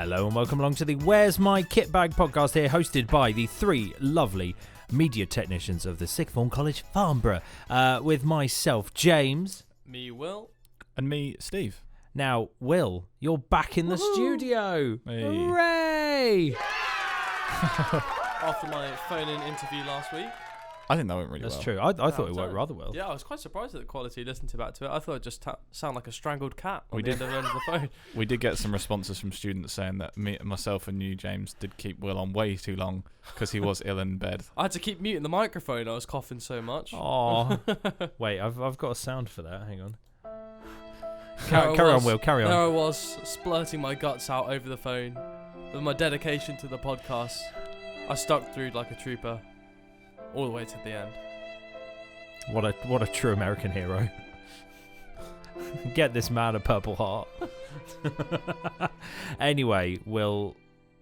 Hello and welcome along to the Where's My KitBag podcast here, hosted by the three lovely media technicians of the Sixth Form College, Farnborough, with myself, James. Me, Will. And me, Steve. Now, Will, you're back in the studio. Hey. Hooray! After my phone-in interview last week. I think that went really well. That's true. I thought it worked rather well. Yeah, I was quite surprised at the quality listening back to it. I thought it just sound like a strangled cat on We the did. end of the phone. We did get some responses from students saying that myself and you, James, did keep Will on way too long because he was ill in bed. I had to keep muting the microphone. I was coughing so much. Oh, wait, I've got a sound for that. Hang on. Carry on, Will. Carry on. There I was, splurting my guts out over the phone. With my dedication to the podcast, I stuck through like a trooper, all the way to the end. What a true American hero. Get this man a Purple Heart. Anyway, Will,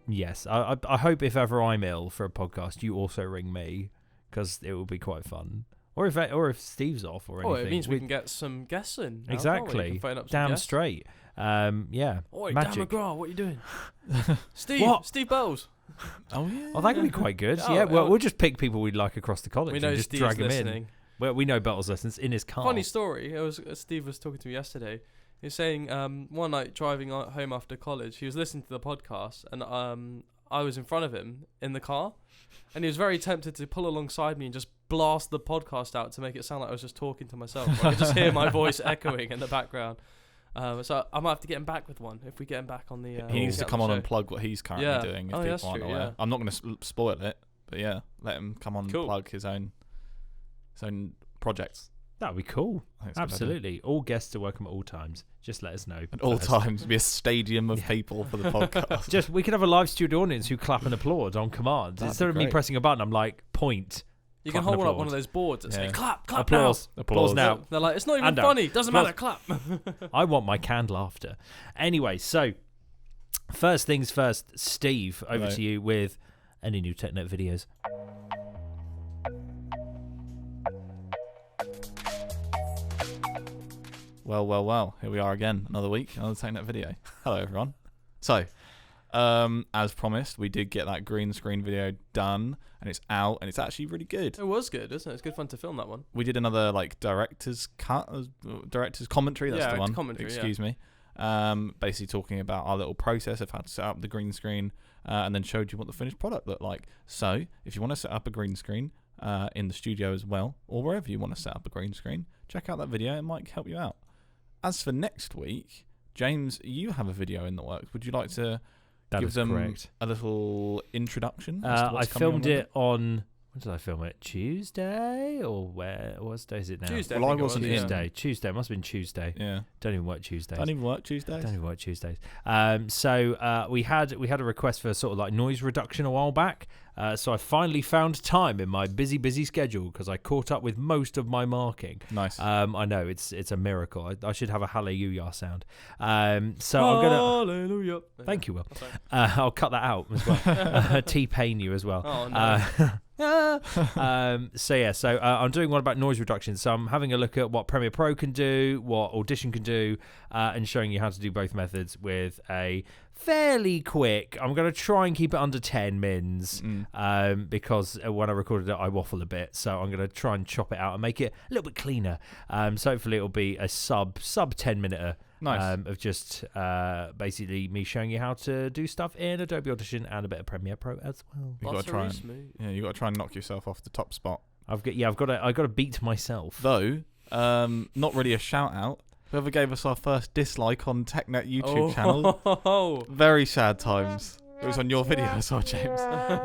yes, I hope if ever I'm ill for a podcast, you also ring me, because it will be quite fun. Or if Steve's off or anything. Oh, it means we can get some guests in. Now, exactly. can phone up some Damn guests. straight. Yeah. Oi, magic. Dan McGraw, what are you doing? Steve. What? Steve Bells. Oh, yeah. Oh, that could be quite good. Oh, yeah, well, oh. we'll just pick people we'd like across the college We know and just Steve's drag them listening. in. Well, we know Belt's lessons in his car. Funny story. It was Steve was talking to me yesterday. He was saying one night driving home after college, he was listening to the podcast, and I was in front of him in the car, and he was very tempted to pull alongside me and just blast the podcast out to make it sound like I was just talking to myself. I could just hear my voice echoing in the background. So I might have to get him back with one if we get him back on the. He needs to come on show. and plug what he's currently doing if people that's aren't true, aware. yeah. I'm not going to spoil it, but yeah, let him come on Cool. and plug his own projects. That would be cool. I think it's a good idea. Absolutely. All guests are welcome at all times. Just let us know. At all first. times, be a stadium of people for the podcast. We could have a live studio audience who clap and applaud on command. That'd Instead be of me great. pressing a button, I'm like, point. You Clap can and hold up applaud. one of those boards and say Yeah. clap Applause. now. Applause now. They're like, it's not even And down. funny. Doesn't matter. Clap. I want my canned laughter. Anyway, so first things first, Steve, over Hello. to you with any new TechNet videos. Well. Here we are again. Another week, another TechNet video. Hello, everyone. So, as promised, we did get that green screen video done, and it's out, and it's actually really good. It was good, isn't it? It's good fun to film that one. We did another director's cut, director's commentary. That's Yeah, the one. commentary, Excuse me. Basically talking about our little process of how to set up the green screen, and then showed you what the finished product looked like. So, if you want to set up a green screen in the studio as well, or wherever you want to set up a green screen, check out that video. It might help you out. As for next week, James, you have a video in the works. Would you like to That give is them correct. a little introduction? as to I what's coming filmed on it on. When did I film it? Tuesday or where? What day is it now? Tuesday. Well, I think it was, wasn't in. yeah. Tuesday. Tuesday. It must have been Tuesday. Yeah. Don't even work Tuesdays. Don't even work Tuesdays. Don't even work Tuesdays. So we had a request for sort of like noise reduction a while back. So I finally found time in my busy schedule because I caught up with most of my marking. Nice. I know it's a miracle. I should have a hallelujah sound. So I'm gonna. Hallelujah. Thank you, Will. That's right. I'll cut that out as well. T-pain you as well. Oh, no. So I'm doing one about noise reduction. So I'm having a look at what Premiere Pro can do, what Audition can do, and showing you how to do both methods with a fairly quick. I'm going to try and keep it under 10 mins because when I recorded it, I waffle a bit. So I'm going to try and chop it out and make it a little bit cleaner. So hopefully it'll be a sub 10 minute. Nice. Of just basically me showing you how to do stuff in Adobe Audition and a bit of Premiere Pro as well. You got to try and you got to try and knock yourself off the top spot. I've got to beat myself. Though, not really a shout out. Whoever gave us our first dislike on TechNet YouTube channel. Very sad times. It was on your video as well, James.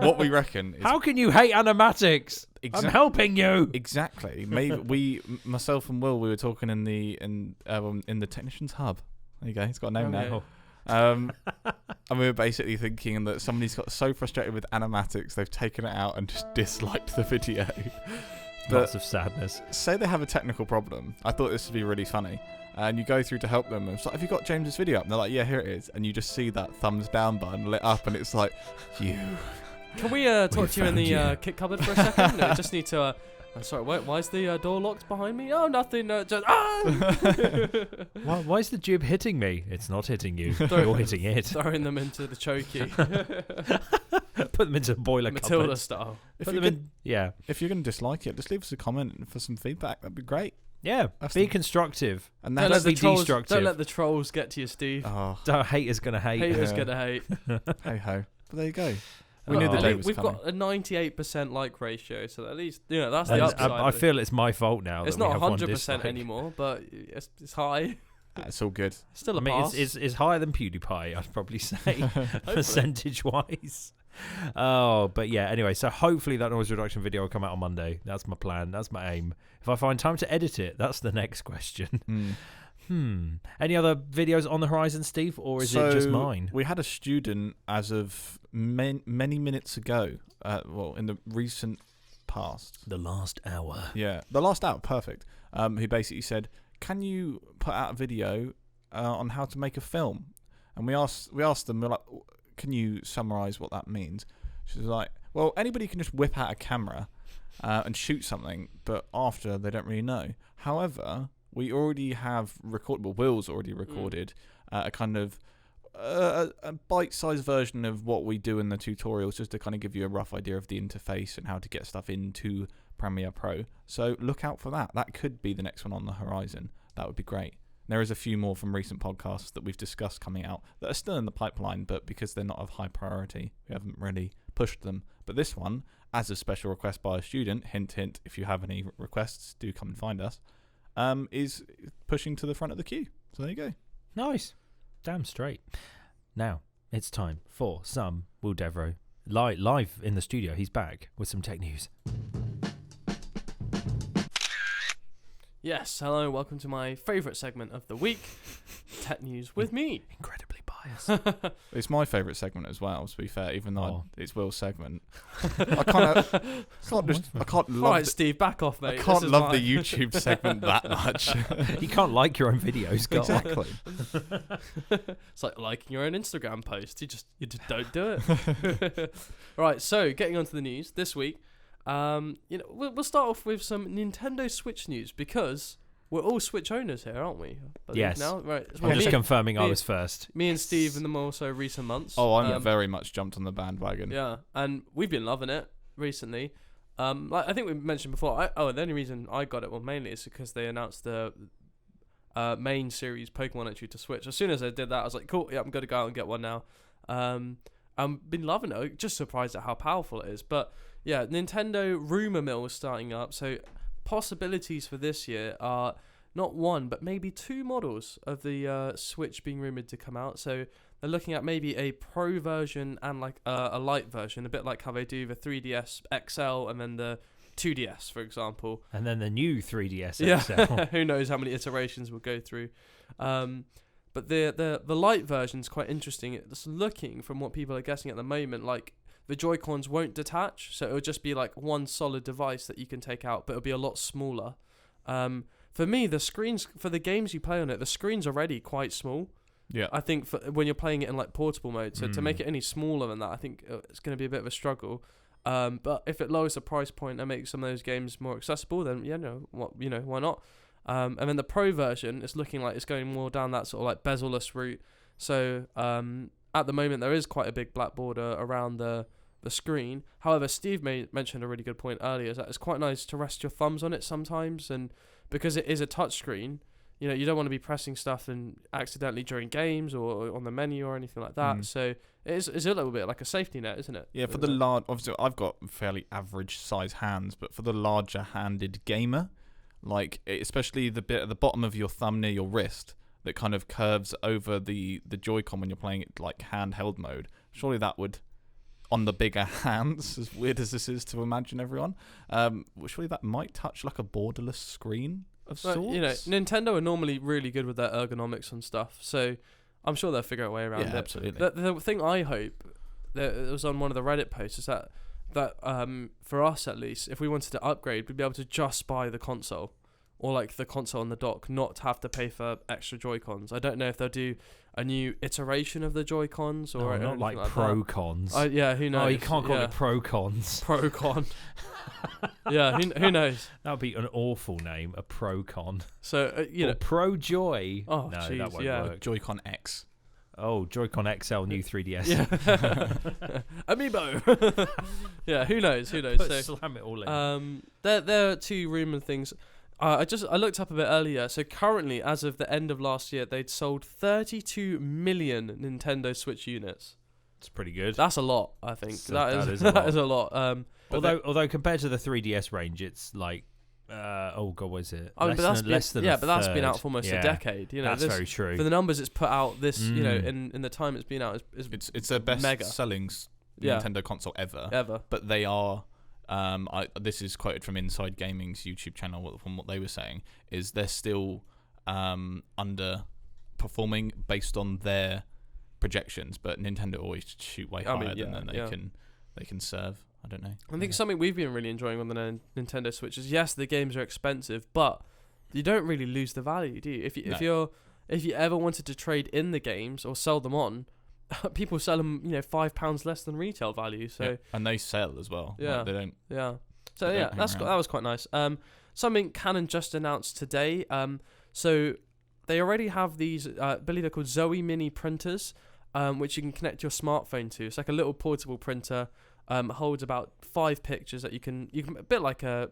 What we reckon is How can you hate animatics? I'm helping you. Exactly. Maybe myself and Will, we were talking in the technician's hub. There you go. He's got a name now. And we were basically thinking that somebody's got so frustrated with animatics they've taken it out and just disliked the video. Lots of sadness. Say they have a technical problem. I thought this would be really funny. And you go through to help them and it's like, have you got James's video up? And they're like, yeah, here it is. And you just see that thumbs down button lit up and it's like, you. Can we talk to you in the kit cupboard for a second? No, we just need to Sorry, why is the door locked behind me? Oh, nothing. Just Why is the jib hitting me? It's not hitting you. You're hitting it. throwing them into the chokey, Put them into a boiler Matilda cupboard. style. If Put you them could, in. Yeah. if you're going to dislike it, just leave us a comment for some feedback. That'd be great. Yeah. That's Be the- constructive. And Don't that's let, the be trolls, destructive. don't let the trolls get to you, Steve. oh, Haters gonna hate. Haters Yeah. gonna hate. hey ho. But there you go. We Well, knew the at day least was We've coming. got a 98% like ratio, so at least that's And the upside. I feel it's my fault now. it's that we not have one 100% dislike. anymore, but it's high. It's all good. Still a I mean, pass. it's higher than PewDiePie, I'd probably say, percentage-wise. Oh, but yeah, anyway, so hopefully that noise reduction video will come out on Monday. That's my plan. That's my aim. If I find time to edit it, that's the next question. Any other videos on the horizon, Steve, or is it just mine? We had a student as of many minutes ago, in the recent past. The last hour. Yeah, the last hour, perfect. Who basically said, "Can you put out a video on how to make a film?" And we asked them, we're like, "Can you summarize what that means?" She was like, "Well, anybody can just whip out a camera and shoot something, but after they don't really know. However, we already have Will's already recorded a kind of a bite-sized version of what we do in the tutorials, just to kind of give you a rough idea of the interface and how to get stuff into Premiere Pro. So look out for that. That could be the next one on the horizon. That would be great. There is a few more from recent podcasts that we've discussed coming out that are still in the pipeline, but because they're not of high priority, we haven't really pushed them. But this one, as a special request by a student, hint, hint, if you have any requests, do come and find us, is pushing to the front of the queue. So there you go. Nice. Damn straight. Now, it's time for some Will Devro. Live in the studio, he's back with some tech news. Yes, hello, welcome to my favourite segment of the week, Tech News with me. Incredibly biased. It's my favourite segment as well, to be fair, even though Oh. it's Will's segment. I can't All love right, Steve, back off, mate. I This can't is love mine. the YouTube segment that much. You can't like your own videos, guys. Exactly. It's like liking your own Instagram post. You just don't do it. Right, so getting on to the news this week. We'll start off with some Nintendo Switch news because we're all Switch owners here, aren't we? I believe Yes. Now, right. I'm just confirming I me- was first. Me and Steve in the more so recent months. Oh, I'm very much jumped on the bandwagon. Yeah, and we've been loving it recently. Like I think we mentioned before. The only reason I got it, mainly is because they announced the main series Pokemon entry to Switch. As soon as I did that, I was like, cool, yeah, I'm going to go out and get one now. I've been loving it. Just surprised at how powerful it is. But yeah, Nintendo rumor mill is starting up. So possibilities for this year are not one, but maybe two models of the Switch being rumored to come out. So they're looking at maybe a Pro version and like a light version, a bit like how they do the 3DS XL and then the 2DS, for example. And then the new 3DS Yeah, XL. who knows how many iterations we'll go through. But the light version's quite interesting. It's looking, from what people are guessing at the moment, like the Joy-Cons won't detach, so it'll just be like one solid device that you can take out, but it'll be a lot smaller. For me, the screens, for the games you play on it, the screen's already quite small. Yeah. I think when you're playing it in like portable mode, so to make it any smaller than that, I think it's going to be a bit of a struggle. But if it lowers the price point and makes some of those games more accessible, then why not? And then the Pro version is looking like it's going more down that sort of like bezel-less route. So at the moment there is quite a big black border around the screen. However, Steve mentioned a really good point earlier, is that it's quite nice to rest your thumbs on it sometimes, and because it is a touch screen, you don't want to be pressing stuff and accidentally during games or on the menu or anything like that. So it's a little bit like a safety net, isn't it? Yeah, for the large, obviously I've got fairly average size hands, but for the larger handed gamer, like especially the bit at the bottom of your thumb near your wrist that kind of curves over the Joy-Con when you're playing it like handheld mode, surely that would, on the bigger hands, as weird as this is to imagine everyone, surely that might touch like a borderless screen of sorts. Nintendo are normally really good with their ergonomics and stuff, so I'm sure they'll figure a way around it. Absolutely. The thing I hope that it was on one of the Reddit posts is that for us at least, if we wanted to upgrade, we'd be able to just buy the console or like the console on the dock, not have to pay for extra Joy-Cons. I don't know if they'll do a new iteration of the Joy-Cons or not like that. Pro-Cons. Yeah, who knows? Oh, you can't call it Pro-Cons. Pro-Con. Yeah, who knows? That would be an awful name, a Pro-Con. So, you know. Pro-Joy. Oh, no, geez, that won't work. Joy-Con X. Oh, Joy-Con XL, new 3DS. Yeah. Amiibo. Yeah, who knows? Slam it all in. There are two rumoured things. I looked up a bit earlier. So currently, as of the end of last year, they'd sold 32 million Nintendo Switch units. It's pretty good. That's a lot, I think. That is a lot. Although compared to the 3DS range, it's like, what is it? I mean, less than but that's been out for almost a decade. You know, that's very true. For the numbers it's put out, you know, in the time it's been out, it's their best selling Nintendo console ever. But they are. This is quoted from Inside Gaming's YouTube channel. From what they were saying, is they're still underperforming based on their projections, but Nintendo always shoot way higher than they can serve. I don't know. I think something we've been really enjoying on the Nintendo Switch is, yes, the games are expensive, but you don't really lose the value, do you? If you ever wanted to trade in the games or sell them on, people sell them, you know, £5 less than retail value. So and they sell as well. Yeah, like, they don't. Yeah. So yeah, that was quite nice. Something Canon just announced today. So they already have these. I believe they're called Zoe Mini printers, which you can connect your smartphone to. It's like a little portable printer. Holds about 5 pictures that you can a bit like an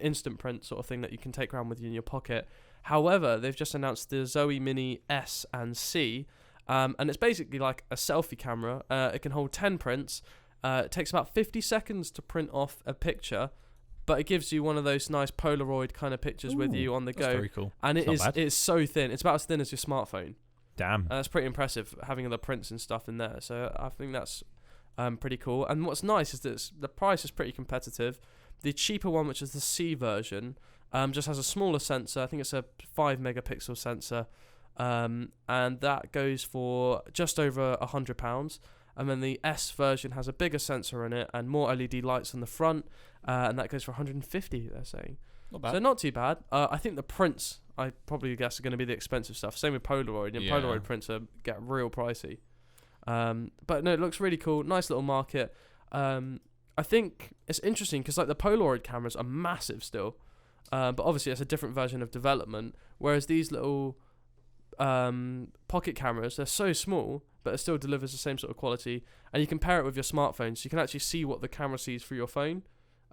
instant print sort of thing that you can take around with you in your pocket. However, they've just announced the Zoe Mini S and C, and it's basically like a selfie camera. It can hold 10 prints. It takes about 50 seconds to print off a picture, but it gives you one of those nice Polaroid kind of pictures with you on the go. That's very cool. And it's so thin. It's about as thin as your smartphone. Damn. That's pretty impressive, having the prints and stuff in there. So I think that's pretty cool. And what's nice is that the price is pretty competitive. The cheaper one, which is the C version, just has a smaller sensor. I think it's a 5 megapixel sensor, and that goes for just over £100. And then the S version has a bigger sensor in it and more LED lights on the front, and that goes for 150. They're saying. Not bad. So not too bad. I think the prints, I probably guess, are going to be the expensive stuff. Same with Polaroid. Polaroid prints get real pricey. But no, it looks really cool. Nice little market. I think it's interesting because like the Polaroid cameras are massive still, but obviously it's a different version of development. Whereas these little pocket cameras, they're so small, but it still delivers the same sort of quality. And you can pair it with your smartphone, so you can actually see what the camera sees through your phone,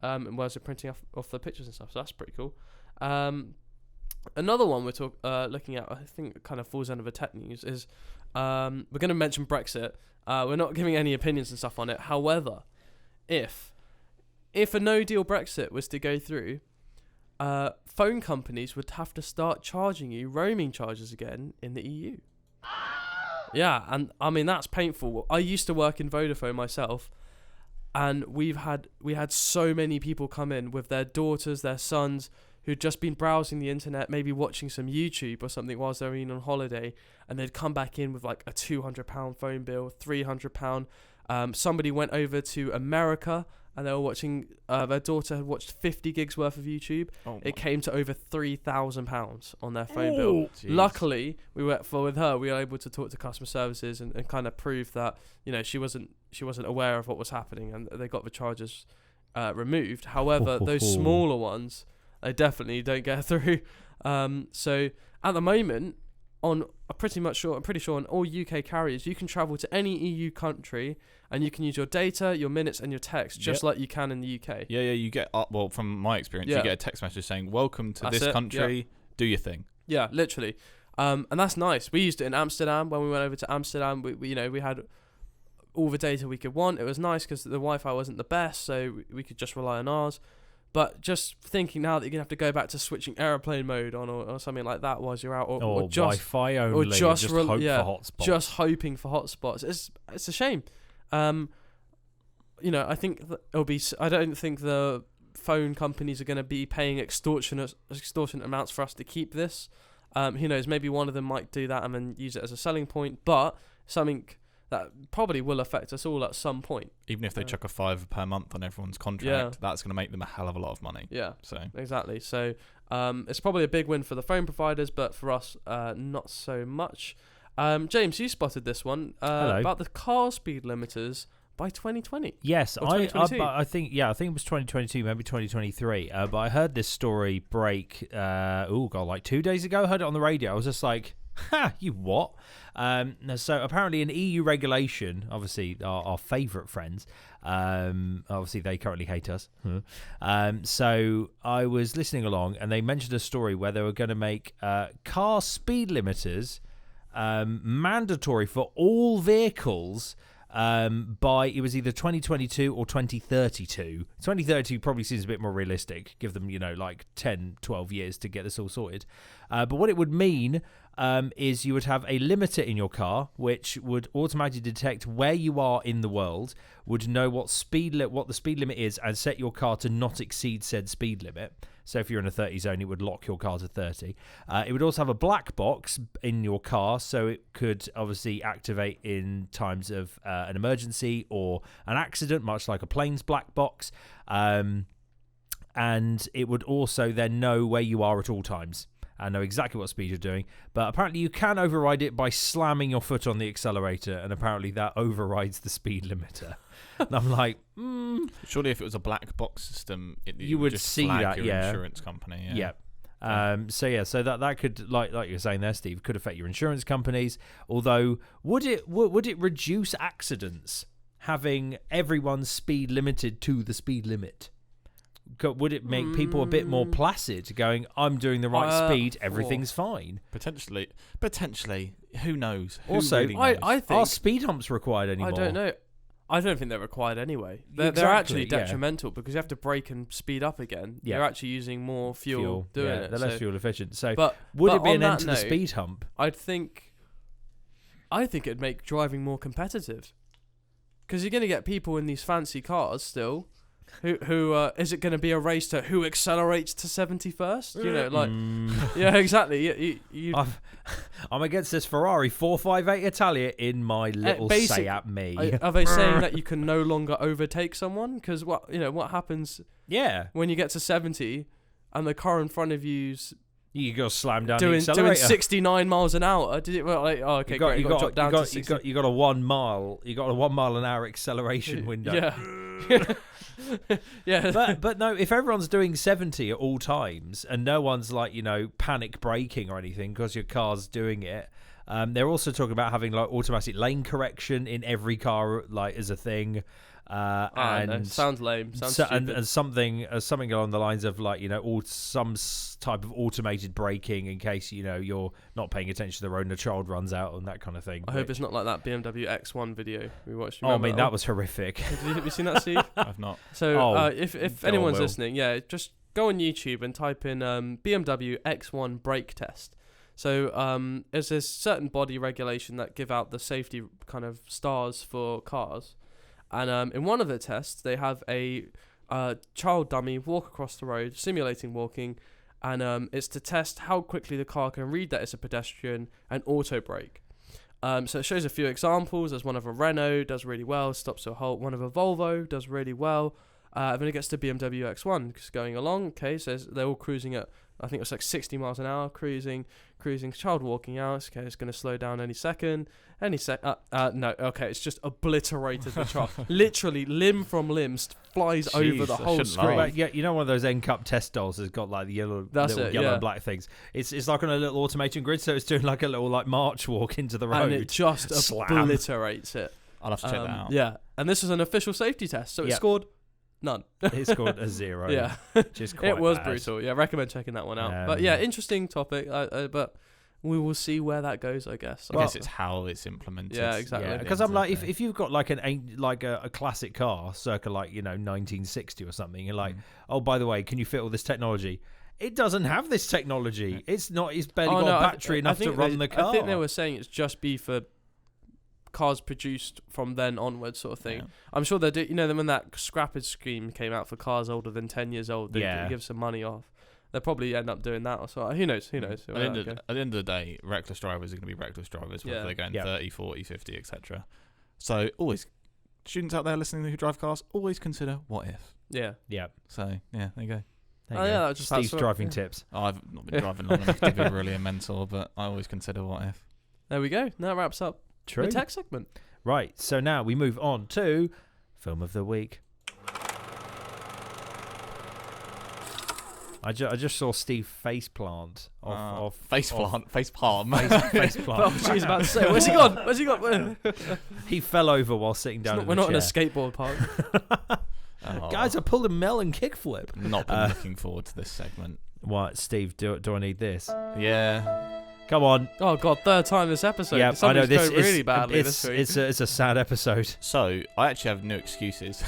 and whereas you're printing off the pictures and stuff. So that's pretty cool. Another one we're looking at, I think it kind of falls under the tech news, is we're going to mention Brexit. We're not giving any opinions and stuff on it. However, if a no-deal Brexit was to go through, phone companies would have to start charging you roaming charges again in the EU. Yeah, and I mean, that's painful. I used to work in Vodafone myself, and we had so many people come in with their daughters, their sons, who'd just been browsing the internet, maybe watching some YouTube or something whilst they were on holiday, and they'd come back in with like a £200 phone bill, £300. Somebody went over to America and they were watching, their daughter had watched 50 gigs worth of YouTube. It came to over £3,000 on their phone bill. Geez. Luckily, with her, we were able to talk to customer services and kind of prove that, you know, she wasn't aware of what was happening, and they got the charges removed. However, those smaller ones, they definitely don't get through. So at the moment, I'm pretty sure on all UK carriers, you can travel to any EU country and you can use your data, your minutes, and your text just like you can in the UK. Yeah, you get from my experience, you get a text message saying, "Welcome to this country. Do your thing." Yeah, literally, and that's nice. We used it in Amsterdam when we went over to Amsterdam. We had all the data we could want. It was nice because the Wi-Fi wasn't the best, so we could just rely on ours. But just thinking now that you're going to have to go back to switching airplane mode on or something like that whilst you're out. Or just Wi-Fi only. Or just hope for hotspots. Just hoping for hotspots. It's a shame. You know, I think it'll be... I don't think the phone companies are going to be paying extortionate amounts for us to keep this. Who knows? Maybe one of them might do that and then use it as a selling point. But something that probably will affect us all at some point. Even if they chuck a $5 per month on everyone's contract, Yeah. that's going to make them a hell of a lot of money. Yeah, So exactly. So it's probably a big win for the phone providers, but for us, not so much. James, you spotted this one Hello. about the car speed limiters by 2020. Yes, Or 2022. I think it was 2022, maybe 2023. But I heard this story break. Like 2 days ago. I heard it on the radio. I was just like, "Ha, you what?" So apparently, an EU regulation, obviously our favourite friends. Obviously, they currently hate us. So I was listening along, and they mentioned a story where they were going to make car speed limiters mandatory for all vehicles. By it was either 2022 or 2032. 2032 probably seems a bit more realistic. Give them, like 10, 12 years to get this all sorted. But what it would mean is you would have a limiter in your car, which would automatically detect where you are in the world, would know what the speed limit is, and set your car to not exceed said speed limit. So if you're in a 30 zone, it would lock your car to 30. It would also have a black box in your car, so it could obviously activate in times of an emergency or an accident, much like a plane's black box. And it would also then know where you are at all times and know exactly what speed you're doing. But apparently you can override it by slamming your foot on the accelerator, and apparently that overrides the speed limiter. And I'm like, surely if it was a black box system, you would just see flag that, your yeah. insurance company. Yeah. So that could, like you're saying there, Steve, could affect your insurance companies. Although, would it reduce accidents having everyone's speed limited to the speed limit? Would it make people a bit more placid, going, "I'm doing the right speed, everything's fine"? Potentially. Who knows? Who Also, really knows? I think are speed humps required anymore? I don't know. I don't think they're required anyway. They're Exactly, actually yeah. detrimental because you have to brake and speed up again. Yeah. You're actually using more fuel doing it. They're less fuel efficient. So, But would but it be on an that end to the note, speed hump? I think it'd make driving more competitive because you're going to get people in these fancy cars still. Who is it going to be a race to who accelerates to 70 first? Yeah, exactly. Mm. I'm against this Ferrari 458 Italia in my little say at me. Are they saying that you can no longer overtake someone? Because what happens? Yeah, when you get to 70 and the car in front of you's you got to slam down the doing accelerator. 69 miles an hour. Did it? Well, okay, great. You got to drop down to 60. You got a 1 mile. You got a 1 mile an hour acceleration window. Yeah. Yeah. But no, if everyone's doing 70 at all times and no one's like, panic braking or anything because your car's doing it, they're also talking about having like automatic lane correction in every car, like as a thing. No, sounds lame. Sounds stupid. And something along the lines of like some type of automated braking in case you're not paying attention to the road and a child runs out and that kind of thing. I hope it's not like that BMW X1 video we watched. That was horrific. Have you seen that, Steve? I've not. So if anyone's Will. listening, just go on YouTube and type in BMW X1 brake test. So there's this certain body regulation that give out the safety kind of stars for cars. And in one of the tests, they have a child dummy walk across the road, simulating walking, and it's to test how quickly the car can read that it's a pedestrian and auto brake. So it shows a few examples. There's one of a Renault, does really well, stops to a halt. One of a Volvo, does really well. And then it gets to BMW X1, just going along. Okay, so they're all cruising at, I think it was like 60 miles an hour, cruising, child walking out. Okay, it's going to slow down any second. No, okay, it's just obliterated the child. Literally, limb from limb flies over the whole screen. One of those N-Cup test dolls has got like the yellow and black things. It's like on a little automated grid, so it's doing like a little like march walk into the road. And it just obliterates it. I'll have to check that out. Yeah, and this was an official safety test, so it scored none. It scored a 0. Yeah, Just quite it was bad. brutal. Yeah, recommend checking that one out. But yeah, interesting topic. But we will see where that goes, I guess. I guess it's how it's implemented. Yeah, exactly. Because I'm like, if you've got like a classic car, circa like 1960 or something, you're like, oh, by the way, can you fit all this technology? It doesn't have this technology. It's not. It's barely got a battery enough to run the car. I think they were saying it's just be for cars produced from then onwards, sort of thing. Yeah. I'm sure they do. Then when that scrappage scheme came out for cars older than 10 years old, they give some money off. They'll probably end up doing that or so. Who knows? At the end of the day, reckless drivers are going to be reckless drivers, whether they're going 30, 40, 50, etc. So always, students out there listening who drive cars, always consider what if. Yeah. Yeah. So yeah, there you go. There Oh, you yeah, go. that just Steve's that's driving yeah. tips. I've not been driving long enough to be really a mentor, but I always consider what if. There we go. That wraps up True. the tech segment. Right. So now we move on to Film of the Week. I just saw Steve faceplant off face palm. face Oh, plant. she's about to say, where's he gone? Where's he gone? He fell over while sitting down. We're not in a chair. skateboard park. Guys, I pulled a melon kickflip. Not been looking forward to this segment. What, Steve? Do I need this? Yeah. Come on. Oh god, third time this episode. Yeah, I know Something's this going really badly it's, this week. it's a sad episode. So I actually have no excuses.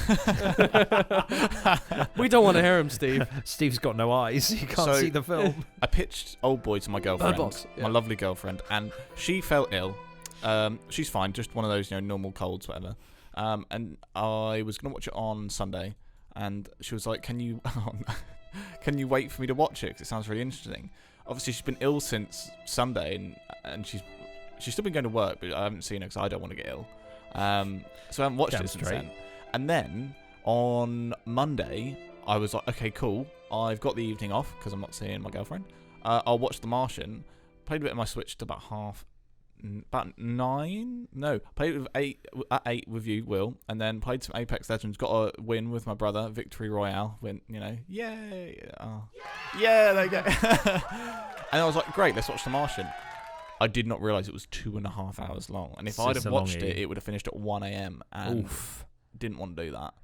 We don't want to hear him, Steve. Steve's got no eyes. He can't So- see the film. I pitched Old Boy to my girlfriend, Box, yeah. my lovely girlfriend, and she fell ill. She's fine, just one of those, normal colds, whatever. And I was gonna watch it on Sunday, and she was like, "Can you, can you wait for me to watch it? 'Cause it sounds really interesting." Obviously, she's been ill since Sunday, and she's still been going to work, but I haven't seen her because I don't want to get ill. So I haven't watched it since then. And then on Monday, I was like, okay, cool. I've got the evening off because I'm not seeing my girlfriend. I'll watch The Martian. Played a bit of my Switch to about 9. No, played it with 8 with you, Will, and then played some Apex Legends. Got a win with my brother, Victory Royale. Win, yay! Yeah, there you go. And I was like, great, let's watch The Martian. I did not realise it was 2.5 hours long, and if I'd have watched it, it would have finished at 1 a.m. and didn't want to do that.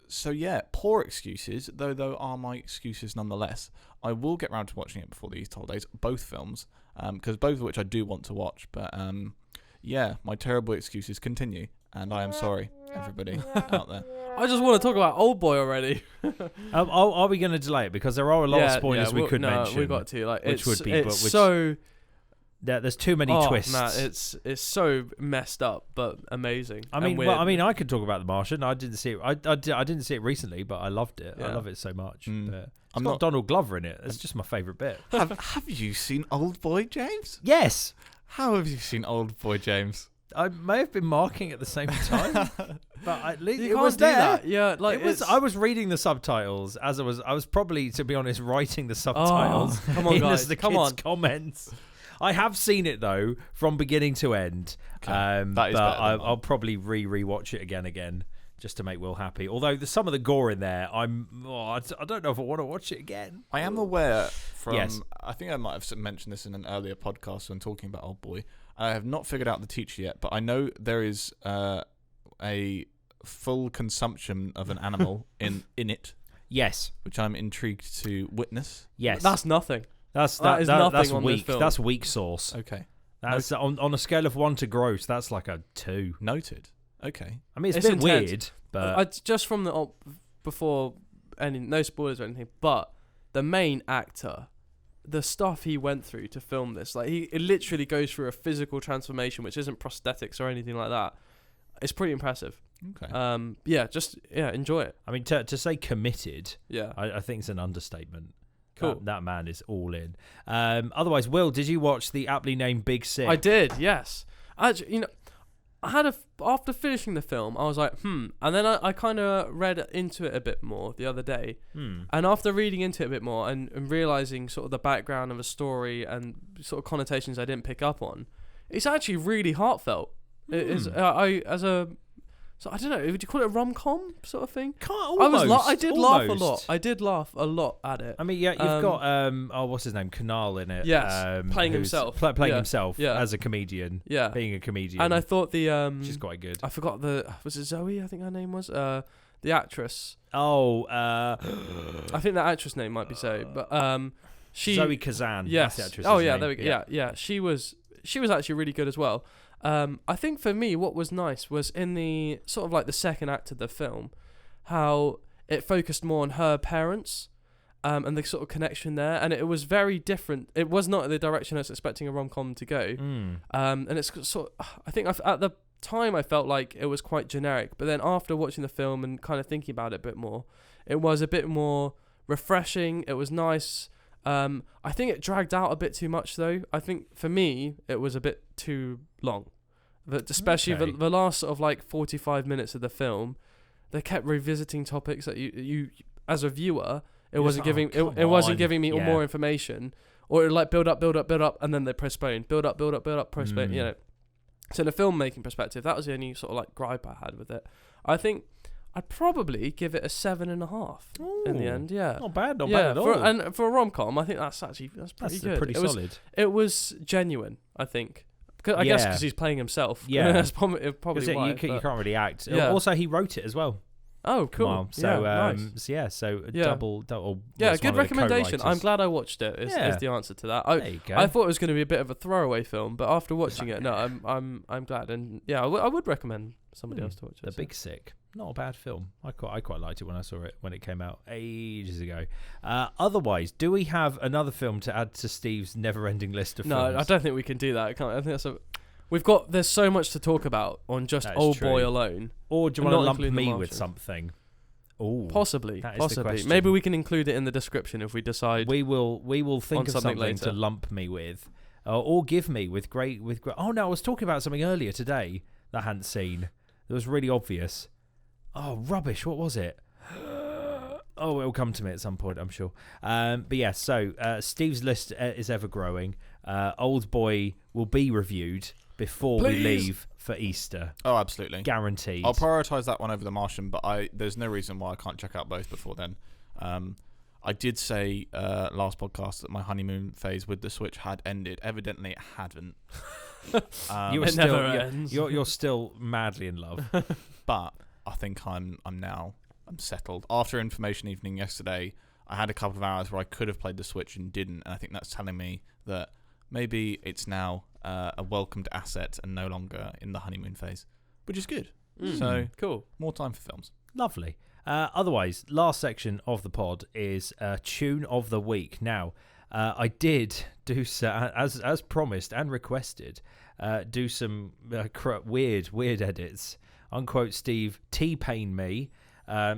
So yeah, poor excuses, though are my excuses nonetheless. I will get round to watching it before the Easter holidays, both films, because both of which I do want to watch. But yeah, my terrible excuses continue, and I am sorry, everybody out there. I just want to talk about Old Boy already. Are we going to delay it? Because there are a lot of spoilers we could mention. We got to which would be, it's so. There's too many twists. Man, it's so messed up, but amazing. I mean, I could talk about The Martian. I didn't see it. I didn't see it recently, but I loved it. Yeah. I love it so much. But I'm got not Donald Glover in it. It's just my favourite bit. Have you seen Old Boy, James? Yes. How have you seen Old Boy, James? I may have been marking at the same time, but at least You it was can't do there. that. Yeah, like It was. I was reading the subtitles as I was probably, to be honest, writing the subtitles. Come on, in guys, as the come kids' on. comments. I have seen it though from beginning to end. Okay. That is but better than I'll probably rewatch it again just to make Will happy. Although some of the gore in there, I don't know if I want to watch it again. I am aware from. Yes. I think I might have mentioned this in an earlier podcast when talking about Old Boy. I have not figured out the teacher yet, but I know there is a full consumption of an animal in it, Yes. which I'm intrigued to witness. Yes. That's nothing. That's that is nothing that's on this weak. film. That's weak sauce. Okay, That's on a scale of 1 to gross. That's like a 2. noted. Okay, I mean, it's It's a bit intense. weird, but Just from the before any no spoilers or anything, but the main actor, the stuff he went through to film this, like it literally goes through a physical transformation, which isn't prosthetics or anything like that. It's pretty impressive. okay. Enjoy it. I mean, to say committed, Yeah. I think it's an understatement. Cool. That man is all in. Otherwise, Will, did you watch the aptly named Big Sick? I did, yes. Actually, I had after finishing the film, I was like, and then I kind of read into it a bit more the other day, and after reading into it a bit more and realizing sort of the background of a story and sort of connotations I didn't pick up on, it's actually really heartfelt. It is. So I don't know. Would you call it a rom-com sort of thing? I did laugh a lot. I did laugh a lot at it. I mean, yeah, you've got what's his name, Kunal in it. Yes, playing who's himself. Playing Yeah. himself Yeah. as a comedian. Yeah, Being a comedian. and I thought which is quite good. I forgot was it Zoe? I think her name was the actress. Oh, I think that actress name might be Zoe, but she Zoe Kazan. Yes. That's the actress's Oh yeah, name. there we go. Yeah. She was actually really good as well. I think for me, what was nice was in the sort of like the second act of the film, how it focused more on her parents, and the sort of connection there, and it was very different. It was not the direction I was expecting a rom-com to go. And it's sort of, I think at the time I felt like it was quite generic, but then after watching the film and kind of thinking about it a bit more, it was a bit more refreshing. It was nice. I think it dragged out a bit too much though. I think for me it was a bit too long. That especially Okay. the last sort of like 45 minutes of the film, they kept revisiting topics that you as a viewer, it You're wasn't just like, giving "Oh, it wasn't come giving me on." more information, or it like build up, and then they postpone, build up, postpone. You know, so in a filmmaking perspective, that was the only sort of like gripe I had with it. I think I'd probably give it a 7.5 in the Ooh, end. Yeah, Not bad at all. and for a rom-com, I think that's pretty That's good. pretty it was, solid. It was genuine, I think. I guess because he's playing himself. Yeah. That's probably why. You can't really act. Yeah. Also, he wrote it as well. Oh, cool. Kamal. So, nice. so Yeah. double. Yeah, well, it's good one of the recommendation. I'm co-writers. glad I watched it. Is Yeah. the answer to that. There you go. I thought it was going to be a bit of a throwaway film, but after watching it, no, I'm glad, and yeah, I would recommend somebody else to watch it. The Big Sick. Not a bad film. I quite liked it when I saw it when it came out ages ago. Otherwise, do we have another film to add to Steve's never-ending list of films? No, I don't think we can do that. I think there's so much to talk about on just That is Old true. Boy alone. Or do you And want to not lump including The me with Martian. something? Oh, Possibly. that is the question. Maybe we can include it in the description if we decide. we will think on of something something to later. lump me with, or give me with great. Oh no, I was talking about something earlier today that I hadn't seen. It was really obvious. Oh, rubbish! What was it? Oh, it'll come to me at some point, I'm sure. But yeah, so Steve's list is ever growing. Old Boy will be reviewed before we Please. leave for Easter. Oh, absolutely. Guaranteed. I'll prioritise that one over The Martian, but there's no reason why I can't check out both before then. I did say last podcast that my honeymoon phase with the Switch had ended. Evidently, it hadn't. You were It still, never you're, ends. you're still madly in love. But I think I'm settled. After information evening yesterday, I had a couple of hours where I could have played the Switch and didn't, and I think that's telling me that maybe it's now a welcomed asset and no longer in the honeymoon phase, which is good. So cool. more time for films. Lovely. Otherwise, last section of the pod is Tune of the Week. Now, I did do as promised and requested, do some weird edits. Unquote Steve T-Pain me.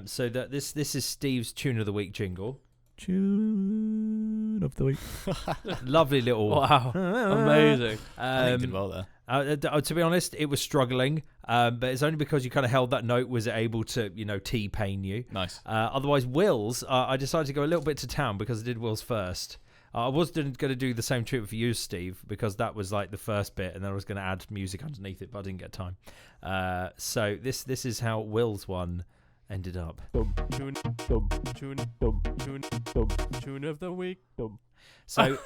So that this is Steve's Tune of the Week jingle. Tune of the week. Lovely little. Wow. Amazing. I think you did well there. To be honest, it was struggling, but it's only because you kind of held that note was it able to, T-pain you. Nice. Otherwise, Will's, I decided to go a little bit to town because I did Will's first. I wasn't going to do the same treatment for you, Steve, because that was like the first bit, and then I was going to add music underneath it, but I didn't get time. So this is how Will's one ended up. Tune of the week. So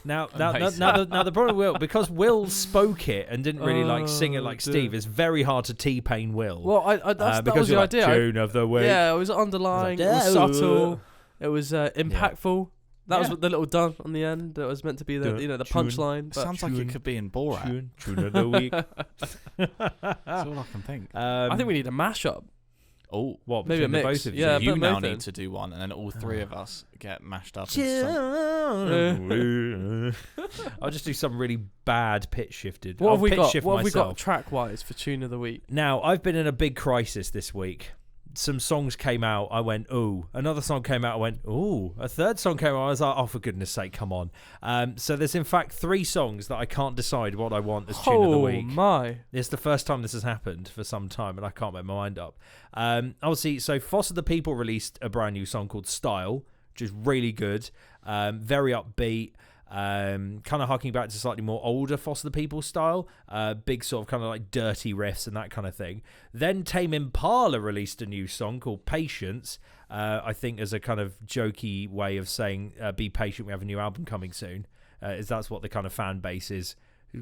now the problem with Will, because Will spoke it and didn't really sing it like Steve, it's very hard to T-pain Will. Well, that because was the you're idea. Tune of the week. Yeah, it was underlying. It was subtle. It was impactful. That was the little dun on the end. That was meant to be the punchline. But Sounds like it could be in Borat. Tune of the week. That's all I can think. I think we need a mashup. Oh, what? Maybe a between the mix. both of Yeah, you but now both in. need to do one, and then all three of us get mashed up. I'll just do some really bad pitch shifted. What I'll have we pitch got? shift What have we got myself. track wise for Tune of the Week? Now, I've been in a big crisis this week. Some songs came out, I went, ooh. Another song came out, I went, ooh. A third song came out, I was like, oh, for goodness sake, come on. So there's, in fact, 3 songs that I can't decide what I want as Tune of the Week. Oh, my. It's the first time this has happened for some time, and I can't make my mind up. Obviously, so Foster the People released a brand new song called Style, which is really good, very upbeat. Kind of harking back to slightly more older Foster the People style, big sort of kind of like dirty riffs and that kind of thing. Then Tame Impala released a new song called Patience, I think as a kind of jokey way of saying be patient, we have a new album coming soon, is that's what the kind of fan base is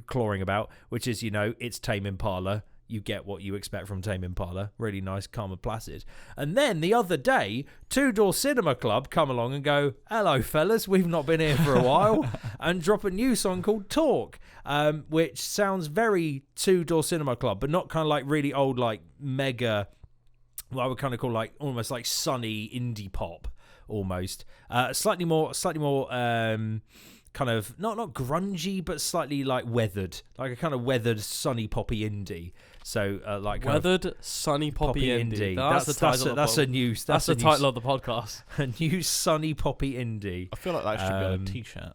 clawing about, which is, it's Tame Impala. You get what you expect from Tame Impala. Really nice, calm and placid. And then the other day, Two Door Cinema Club come along and go, hello, fellas, we've not been here for a while, and drop a new song called Talk, which sounds very Two Door Cinema Club, but not kind of like really old, like mega, what I would kind of call like almost like sunny indie pop, almost. Slightly more kind of not grungy, but slightly like weathered, like a kind of weathered sunny poppy indie. So like kind Weathered of sunny poppy indie. That's the title. That's the title of the podcast. A new sunny poppy indie. I feel like that should be on a t-shirt.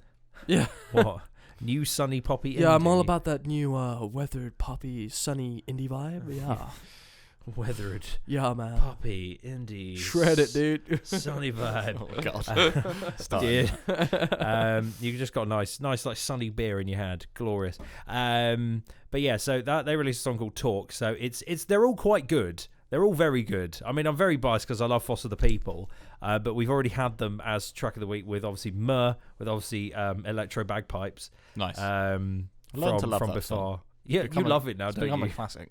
Yeah. What? New sunny poppy indie. Yeah, I'm all about that new weathered poppy sunny indie vibe. Yeah. Weathered Yeah, man. poppy indie. Shred it, dude. Sunny vibe. Oh my god. Yeah. You just got nice like sunny beer in your hand. Glorious. But yeah, so that they released a song called Talk. So it's they're all quite good. They're all very good. I mean, I'm very biased because I love Foster the People, but we've already had them as track of the week with obviously Myrrh, with obviously electro bagpipes. Nice. From learned to love that before. song. Yeah, you love it now, It's don't become you? a classic.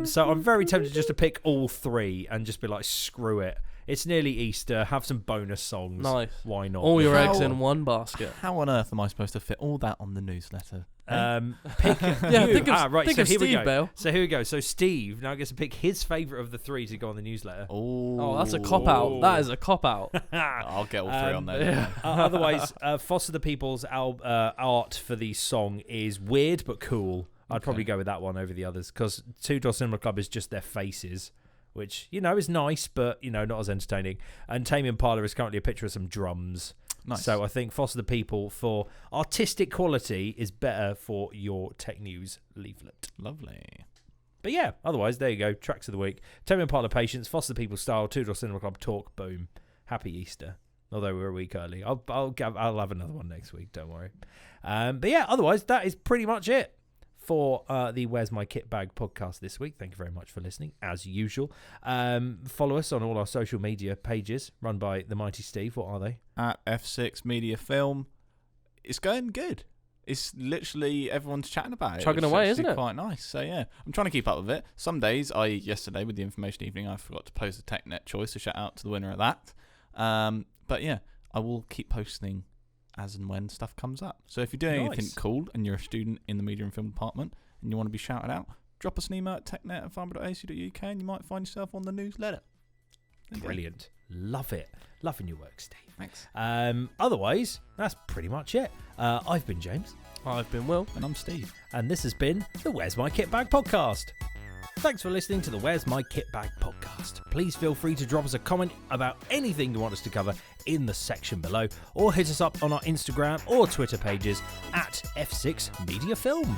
So I'm very tempted just to pick all three and just be like, screw it. It's nearly Easter. Have some bonus songs. Nice. Why not? All your How- eggs in one basket. How on earth am I supposed to fit all that on the newsletter? Pick Yeah, you. think of, right, think so of here we Steve go. Bale. So here we go. So Steve now gets to pick his favourite of the three to go on the newsletter. Oh, that's a cop-out. That is a cop-out. I'll get all three on there. Otherwise, Foster the People's art for the song is weird but cool. I'd probably go with that one over the others because Two Door Cinema Club is just their faces, which, is nice, but, not as entertaining. And Tame Impala is currently a picture of some drums. Nice. So I think Foster the People for artistic quality is better for your tech news leaflet. Lovely. But yeah, otherwise, there you go. Tracks of the week. Tame Impala Patience, Foster the People Style, Two Door Cinema Club Talk, boom. Happy Easter. Although we're a week early. I'll have another one next week, don't worry. But yeah, otherwise, that is pretty much it for the Where's My Kit Bag podcast this week. Thank you very much for listening, as usual. Follow us on all our social media pages run by the mighty Steve. What are they? At F6 Media Film. It's going good. It's literally everyone's chatting about it. Chugging It's away, actually isn't it? Quite nice. So yeah, I'm trying to keep up with it. Some days, yesterday with the information evening, I forgot to post the TechNet choice. So shout out to the winner of that. But yeah, I will keep posting as and when stuff comes up. So if you're doing anything cool and you're a student in the media and film department and you want to be shouted out, drop us an email at technet@farnborough.ac.uk and you might find yourself on the newsletter. Brilliant. Love it. Loving your work, Steve. Thanks. Otherwise, that's pretty much it. I've been James. I've been Will. And I'm Steve. And this has been the Where's My Kit Bag podcast. Thanks for listening to the Where's My Kit Bag podcast. Please feel free to drop us a comment about anything you want us to cover in the section below, or hit us up on our Instagram or Twitter pages at F6 Media Film.